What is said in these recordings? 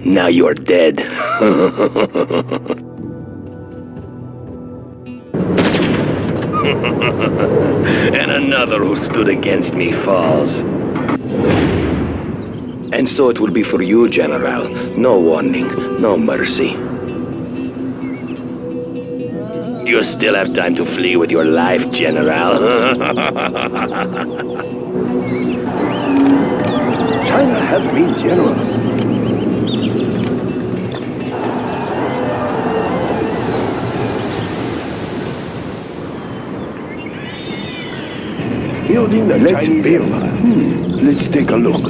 Now you're dead. And another who stood against me falls. And so it will be for you, General. No warning, no mercy. You still have time to flee with your life, General. China has been generous. Building the Chinese Empire. Let's take a look.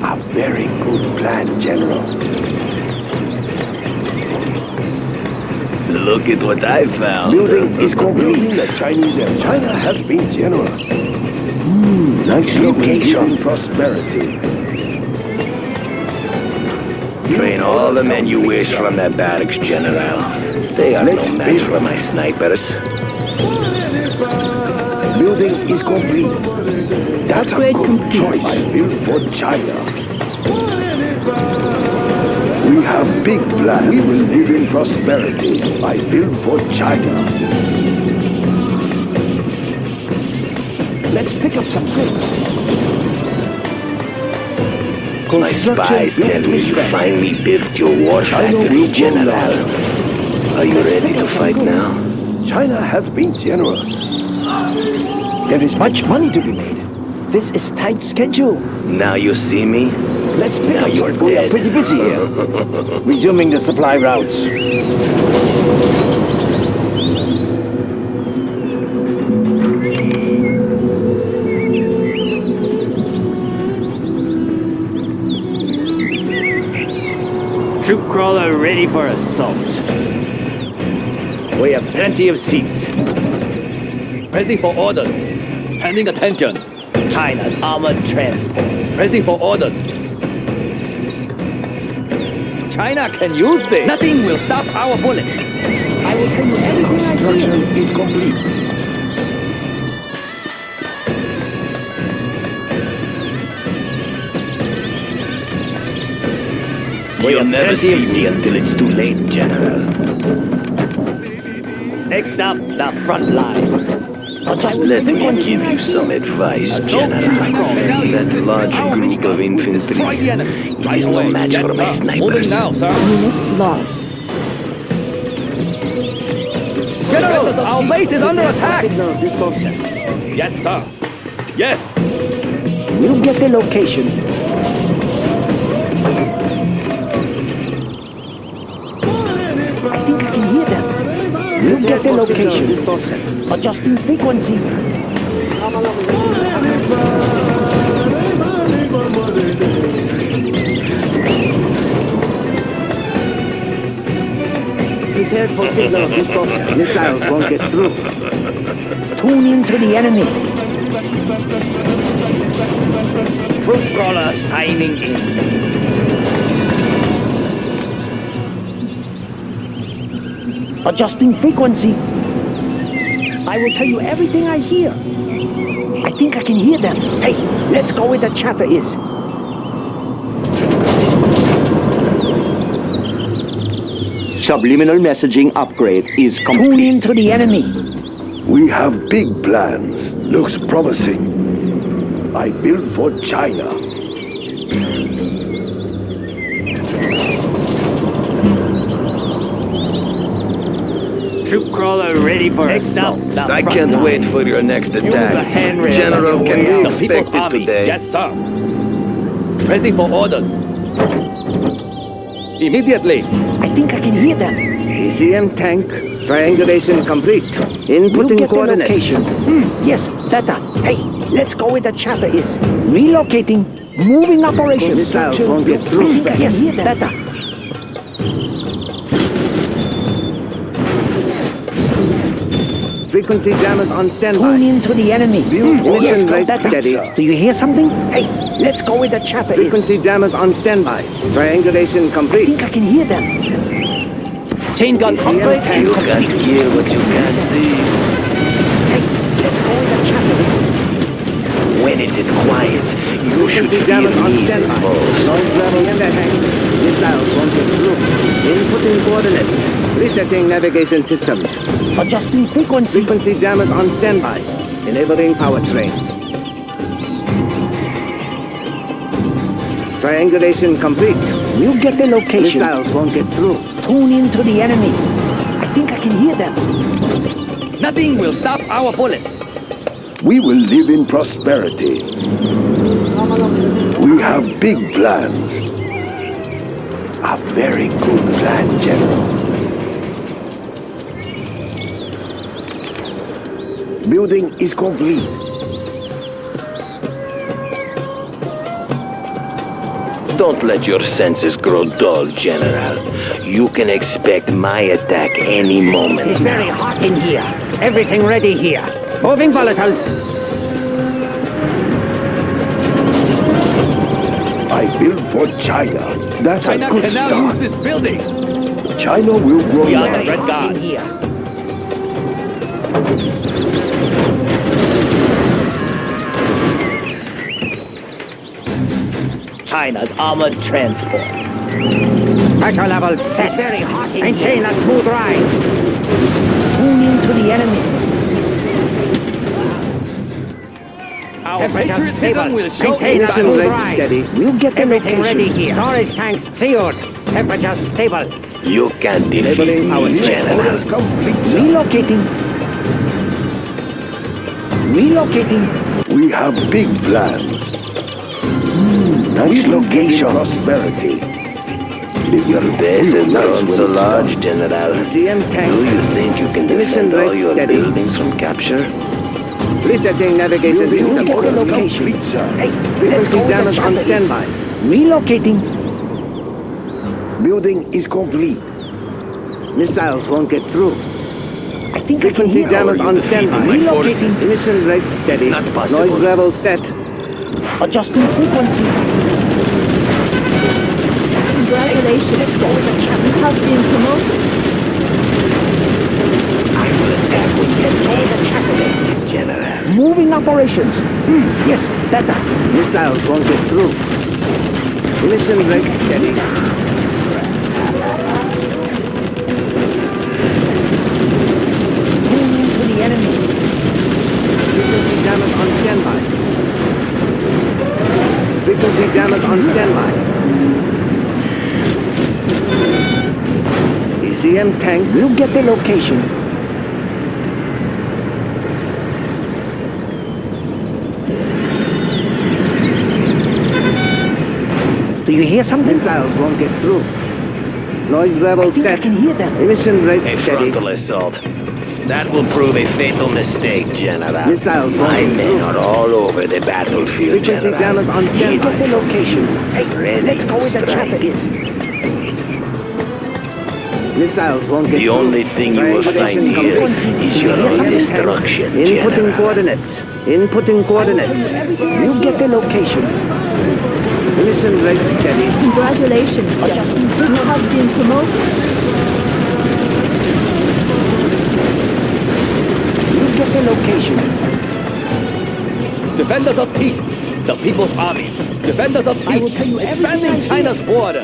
A very good plan, General. Look at what I found. Building is complete. Building the Chinese Empire. China has been generous. Nice location. Prosperity. Train all the men you wish from that barracks, General. They are no match for my snipers. Building is complete. That's a Upgrade good complete. choice. I build for China. We have big plans. We will live in prosperity. I build for China. Let's pick up some goods. My spies tell me you finally built your war factory, General. Are you ready to fight now? China has been generous. There is much money to be made. This is tight schedule. Now you see me? Let's pick Now up you're some. We are dead. pretty busy here. Resuming the supply routes. Troop crawler ready for assault. We have plenty of seats. Ready for orders. Pending attention. China's armored transport. Ready for orders. China can use this. Nothing will stop our bullets. I will tell you everything. Construction is complete. You'll never see me until it's too late, General. Next up, the front line. Just let me give you some advice, General. That large group of infantry, it is no match for my Moving snipers. now, sir. Unit lost. General, our base is under attack. Signal of this motion. Yes, sir. Yes. We'll get the location. I think I can hear them. We'll get the location. Adjusting frequency. Prepared for signal of distortion. Missiles won't get through. Tune in to the enemy. Troop crawler signing in. Adjusting frequency. I will tell you everything I hear. I think I can hear them. Hey, let's go where the chatter is. Subliminal messaging upgrade is complete. Tune in to the enemy. We have big plans. Looks promising. I build for China. Troop crawler ready for assault. I can't wait for your next Use the attack. handrail General, on your can way we out. The expect People's it Army. today? Yes, sir. Ready for orders. Immediately. I think I can hear them. ECM tank. Triangulation complete. We'll Inputting get the coordinates. location. Yes, Theta. Hey, let's go where the chatter is. Relocating. Moving operations. Missiles won't get through. I think I can hear them. Theta. Frequency jammers on standby. Tune in to the enemy. Mission rate Theta. steady. Do you hear something? Hey, let's go where the chatter is. Frequency jammers on standby. Triangulation I complete. think I can hear them. Chain gun ECM upgrade tank. is You can't hear what you can't see. Hey, let's go where the chatter is. When it is quiet, you should Frequency feel jammers on me the standby. most. Noise level set. coordinates. Resetting navigation systems. Adjusting frequency. Frequency jammers on standby. Enabling powertrain. Triangulation complete. We'll get the location. Missiles won't get through. Tune into the enemy. I think I can hear them. Nothing will stop our bullets. We will live in prosperity. We have big plans. A very good plan, General. Building is complete. Don't let your senses grow dull, General. You can expect my attack any moment. It's very hot in here. Everything ready here. Moving volatiles. I build for China. That's China a good can now start. use this building. China will grow We are large. the Red Guard. In here. China's armored transport. Pressure level set. It's very hot in Maintain a smooth ride. Tune into the enemy. Our Temperature patriotism stable. will show Maintain a in Mission smooth rate ride. steady. We'll get the Everything location. ready here. Storage tanks sealed. Temperature stable. You can't defeat Enabling me, powertrain. General. Orders complete, sir. Relocating. Relocating. We have big plans. Nice location. Prosperity. Your base is Nice grown when so it's large, done. General. CM tank. Do you think you can Mission defend all rate your steady. buildings from capture? Resetting navigation Building systems. Get the orders location. complete, sir. Hey, let's Frequency go with the jammers on chopper. standby. Relocating. Building is complete. Missiles won't get through. I think I can Frequency hear jammers on standby. Relocating. Mission rate steady. It's not possible. Noise level set. Adjusting frequency. Congratulations, you have been promoted. I will attack when get close, General. Moving operations. Yes, better. Missiles won't get through. Mission rate steady. Moving to the enemy. Frequency jammers on standby. Frequency jammers on standby. ECM tank. We'll get the location. Do you hear something? Missiles won't get through. Noise level I think I set. can hear them. Emission rate A steady. frontal assault. That will prove a fatal mistake, General. Missiles won't My get men through. are all over the battlefield, Frequency General. jammers on We'll get standby. the location. Hey, Ready let's go to with the strike. chopper. Missiles won't get The through. only thing you will find Triangulation here complete. is your Yes, own I'm destruction, Inputting General. coordinates. Inputting coordinates. We'll get the location. Mission rate steady. Congratulations, you have been promoted. We'll get the location. Defenders of peace. The People's Army. Defenders of I will peace. tell you everything I Expanding hear. China's border.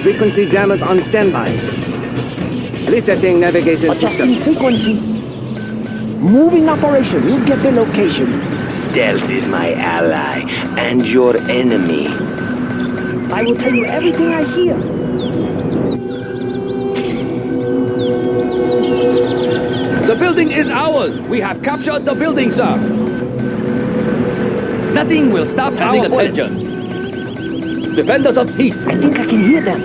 Frequency jammers on standby. Resetting navigation Adjusting systems. frequency. Moving operation. We'll get the location. Stealth is my ally and your enemy. I will tell you everything I hear. The building is ours. We have captured the building, sir. Nothing will stop our attention. Defenders of peace. I think I can hear them.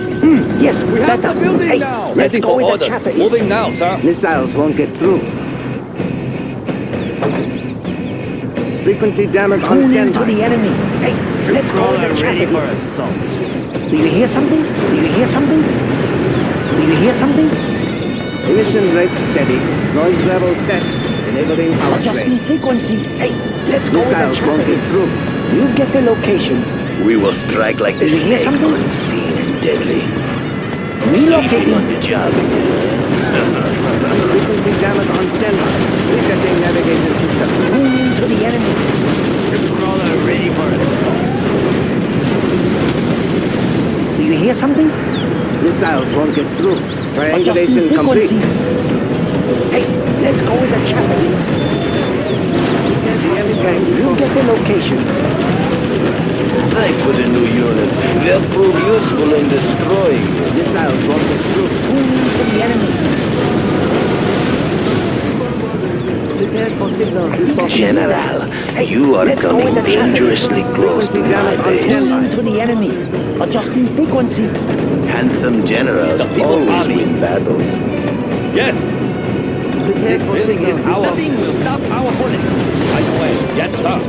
Yes, We have better. the building Hey, now. let's Ready go for with order. the chopper. Moving now, sir. Missiles won't get through. Frequency jammers on Tune into standby. the enemy. Hey, let's go with the chopper. assault. Do you hear something? Do you hear something? Do you hear something? Emission rate steady. Noise level set. Enabling Adjusting powertrain. frequency. Hey, let's go with the Missiles won't chopper. get through. We'll get the location. We will strike like the Did you hear snake, something? unseen and deadly. Relocating. Sleeping on the job. Frequency jammers on standby. Resetting navigation system. Tune into the enemy. Crawler ready for assault. Do you hear hear something? Missiles won't get through. Adjusting Triangulation complete. frequency. Hey, let's go with the Japanese. SCM tank. We'll get the location. Thanks for the new units. They'll prove useful in destroying them. Missiles won't get through. Tune in for the enemy. Prepared for signal distortion. General, you are let's go with coming the Japanese. dangerously close to my base. Tune in to the enemy. Adjusting frequency. Handsome generals The People's always Army. win battles. Yes. Prepared for Building signal is ours. Nothing will stop our bullets. Right away. Yes, sir.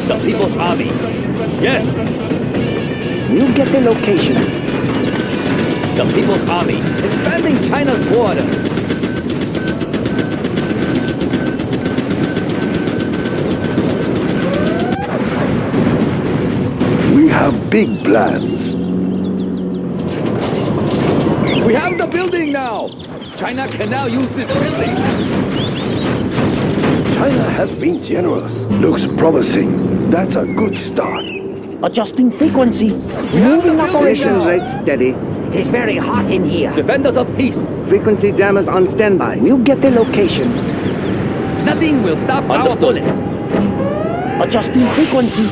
The People's Army. Yes. We'll get the location. The People's Army. Expanding China's border. We have big plans. We have the building now. China can now use this building. China has been generous. Looks promising. That's a good start. Adjusting frequency. Moving Mission operations. rate steady. It's very hot in here. Defenders of peace. Frequency jammers on standby. We'll get the location. Nothing will stop our bullets. Adjusting frequency.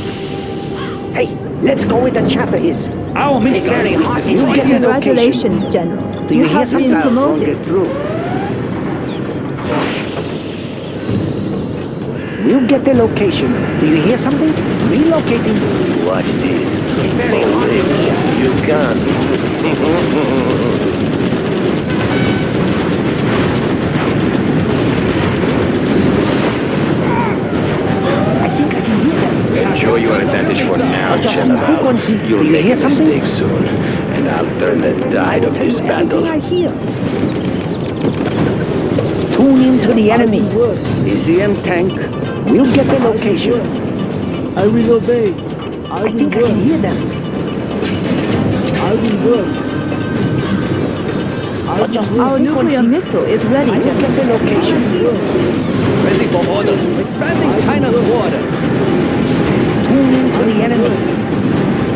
Hey, let's go with the chopper is. Our It's mission very is hot. to You destroy get the the location. Congratulations, General. Do you You hear have been something? Missiles won't promoted. get through. We'll get the location. Do you hear something? Relocating. Watch this. It's very hot in here. You can't. I think I can hear them. Enjoy your advantage for now, Adjusting General. frequency. You'll Do you make hear a something? mistake soon, and I'll turn the tide of this battle. Everything I hear. Tune in to the enemy. ECM tank. We'll get the location. I will obey. I think I can hear them. I will work. Adjusting Our nuclear frequency. missile is ready, I will General. get the location. Ready for order. Expanding China's border. Tune in to the enemy.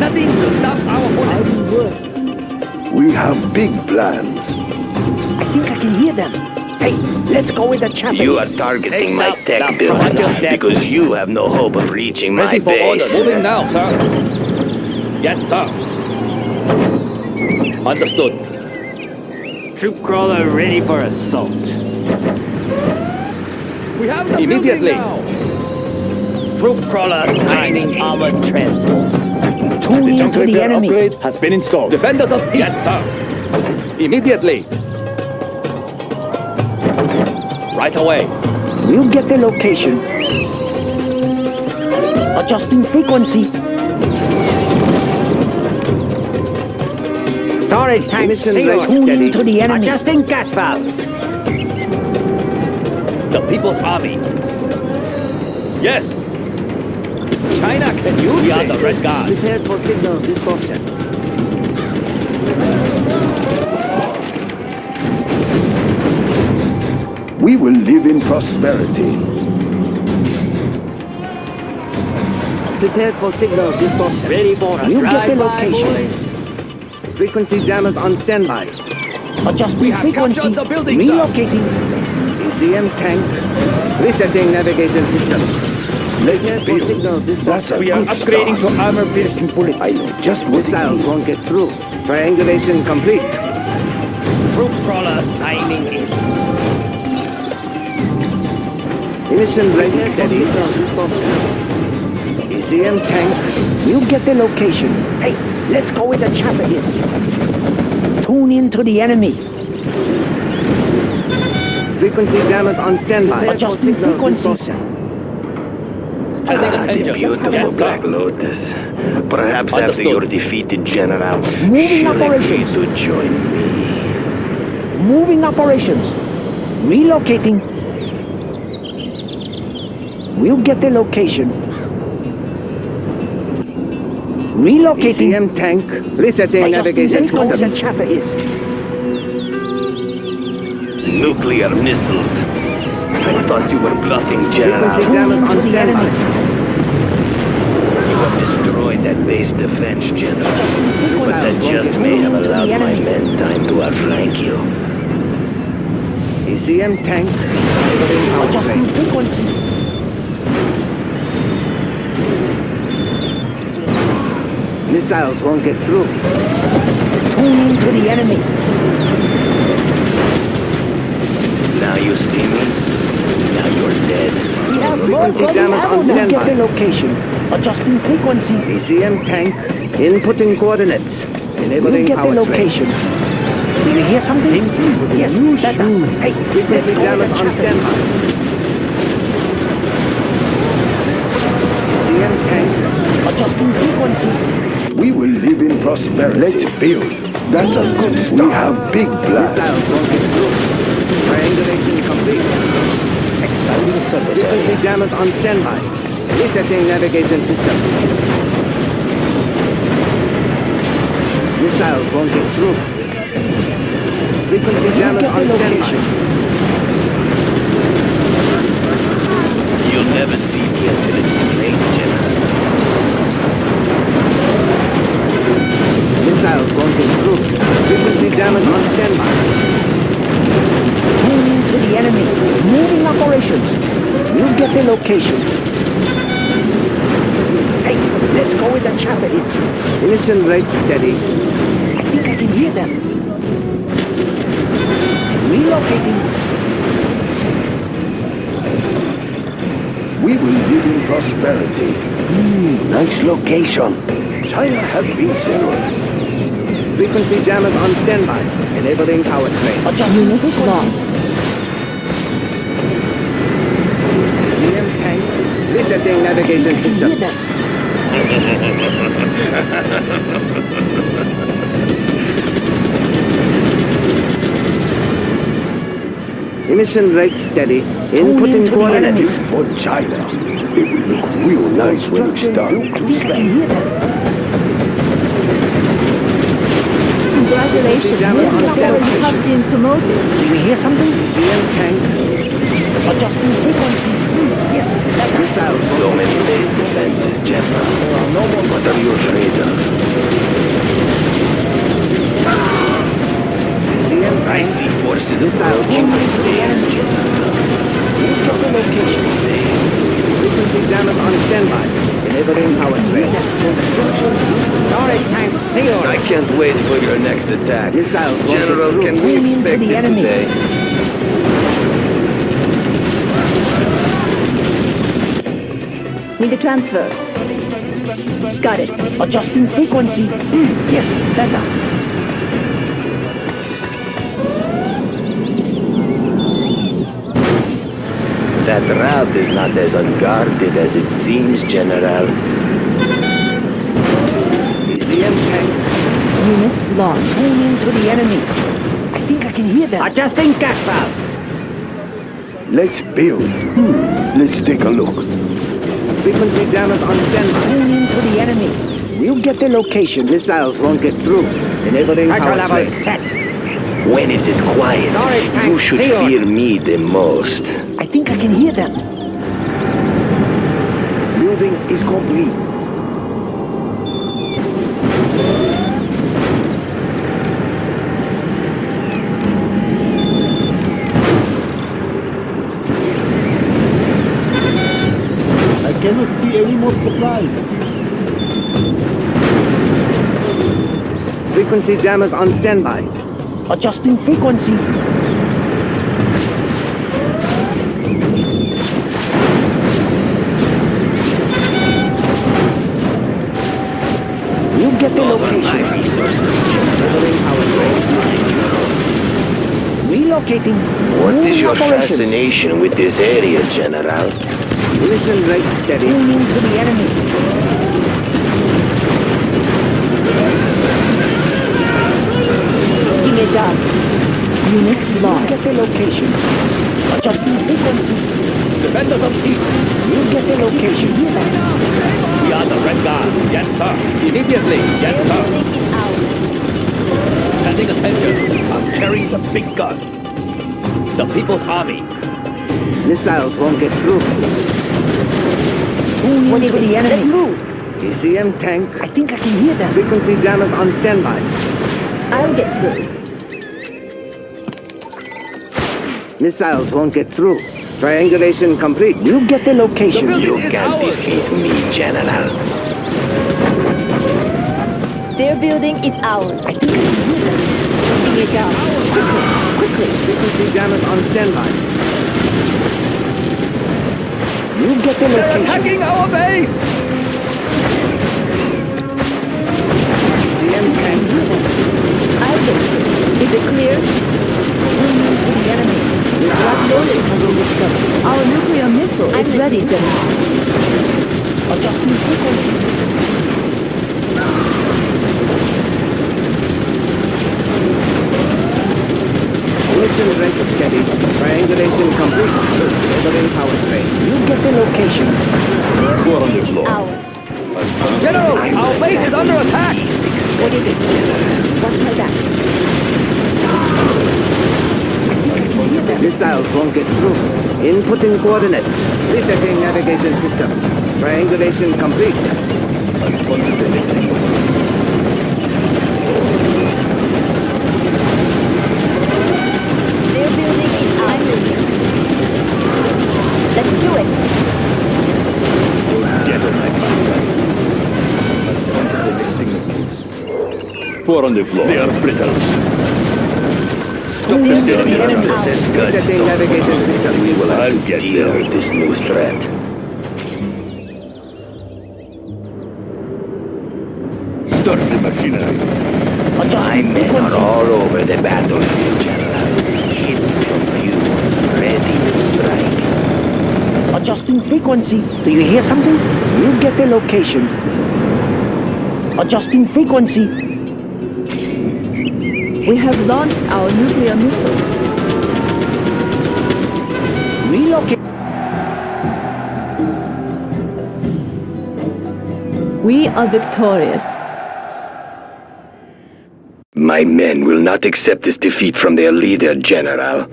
Nothing will stop our bullets. We have big plans. I think I can hear them. Hey, let's go with the chopper. You are targeting my Stop. tech Stop. buildings Stop. because you have no hope of reaching my Ready for order. base. Moving now, sir. Yes, sir. Understood. Troop crawler ready for assault. We have the immediately Troop crawler signing armored transport. Tune in to the enemy. has been installed. Defenders of peace. Yes, sir. Immediately. Right away. We'll get the location. Adjusting frequency. Storage tank Mission sealed. rate Tune steady. in to the enemy. Adjusting gas valves. The People's Army. Yes. China can use We are the Red Guard. Prepared for signal distortion. We will live in prosperity. Prepared for signal distortion. Ready for a We'll get the drive-by, location. Frequency jammers on standby. Adjusting have frequency. captured the building, sir. Relocating. ECM tank. Resetting navigation system. Let's Prepared for build. signal That's a distortion. good start. to armor-piercing bullets. I know just what it Missiles is. won't get through. Triangulation complete. Troop crawler signing in. Emission rate steady. ECM tank. We'll get the location. Hey, let's go with the chopper is. Tune in to the enemy. Frequency jammers on standby. Adjusting frequency. Standing The attention. beautiful Yes, Black sir. Lotus. Perhaps after Understood. you're defeated, General, Moving she'll agree operations. to join me. Moving operations. Relocating. We'll get the location. Relocating. ECM tank. Resetting Adjusting navigation frequency. system. The chopper is. Nuclear missiles. I thought you were bluffing, General. Frequency jammers Tune on in to the standby. enemy. You have destroyed that base defense, General. But that just may have allowed my men time to outflank you. ECM tank enabling power Adjusting train. frequency. Missiles won't get through. Tuning to the enemy. Now you see me. Now you're dead. We have Frequency more jammers ammo on now. standby. Get the location. Adjusting frequency. ECM tank inputting coordinates. We'll Enabling get the power train. location. Do you hear something? Yes, that. Hey, let's Frequency go jammers with on the chapel. standby. ECM tank Adjusting frequency. We will live in prosperity. Let's build. That's a good start. We have big plans. missiles won't get through. Triangulation complete. Expanding service Frequency area. jammers on standby. Resetting navigation system. Missiles won't get through. Frequency jammers Get the on standby. location. You'll never see me until it's too late, General. Missiles won't get through. Frequency jammers on standby. Tuning to the enemy. Moving operations. We'll get the location. Hey, let's go with the chapel. Emission rate steady. I think I can hear them. Relocating. We will live in prosperity. Nice location. China has been generous. Frequency jammers on standby. Enabling power train. Adjusting frequency. ECM tank. Resetting navigation Hear system. them. Emission rate steady. Tuning Inputting to the coordinates. enemy. For China, it will look real nice when it's done. I can hear them. Congratulations, Jammers on you standby. have been promoted. Do you hear something? ECM tank. Adjusting frequency. Yes, that was Missiles So many base defenses, General. What are you afraid of? ECM I tank. see forces Missiles approaching my won't base, General. get the location. Frequency jammers on standby. Enabling power train. Storage tank zero. I can't wait for your next attack. Missiles won't get General, through. can we Tuning to expect the it enemy. today? Need a transfer. Got it. Adjusting frequency. Yes, better. That route is not as unguarded as it seems, General. ECM tank. Unit lost. Tuning to the enemy. I think I can hear them. Adjusting gas valves. Let's build. Let's take a look. Frequency jammers on standby. Tuning to the enemy. We'll get the location. Missiles won't get through. Enabling power train. set. When it is quiet, Storage tank you should zero. fear me the most. I think I can hear them. Building is complete. I cannot see any more supplies. Frequency jammers on standby. Adjusting frequency. We'll get the location. Enabling power train. Relocating. What is Moving your operations. fascination with this area, General? Emission rate steady. Tuning to the enemy. Give me a job. Unit We'll lost. get the location. Adjusting frequency. Defenders of peace. We'll get the location. We are the Red Guard. Yes, sir. Immediately. Yes, sir. Standing attention. I'm carrying the big gun. The People's Army. Missiles won't get through. Tuning What to is it? the Let's enemy. move. ECM tank. I think I can hear them. Frequency jammers on standby. I'll get through. Missiles won't get through. Triangulation complete. We'll get the location. You can't defeat me, General. Their building is ours. I think I can hear them. Taking it down. Quickly. Frequency jammers on standby. We'll get the location. Attacking our base! ECM tank. I'll get through. Is it clear? We'll move to the enemy. What knowledge have we discovered? Our nuclear missile is ready, General. Adjusting frequency. Mission rate steady. Triangulation complete. Enabling power train. We'll get the location. Four on the floor. Ours. General, our base is under attack! What is it? What's my back? Missiles won't get through. Inputting coordinates. Resetting navigation systems. Triangulation complete. Their building is ours. Let's do it. Get on my back. Four on the floor. They are brittle. Their building is This ours. good Resetting stuff. navigation systems. We will I'll have to get deal there. with this new threat. Start the machinery. My Adjusting men are frequency. all over the battlefield, General. Hidden from view, ready to strike. Adjusting frequency. Do you hear something? We'll get the location. Adjusting frequency. We have launched our nuclear missile. Relocate. We are victorious. My men will not accept this defeat from their leader, General.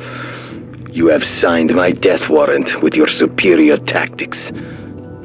You have signed my death warrant with your superior tactics.